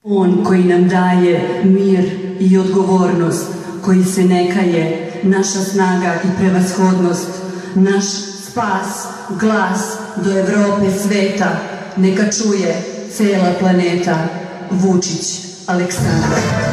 On koji nam daje mir i odgovornost, koji se ne kaje, naša snaga i prevashodnost, naš spas, glas do Evrope, sveta, neka čuje cela planeta. Vučić Aleksandar.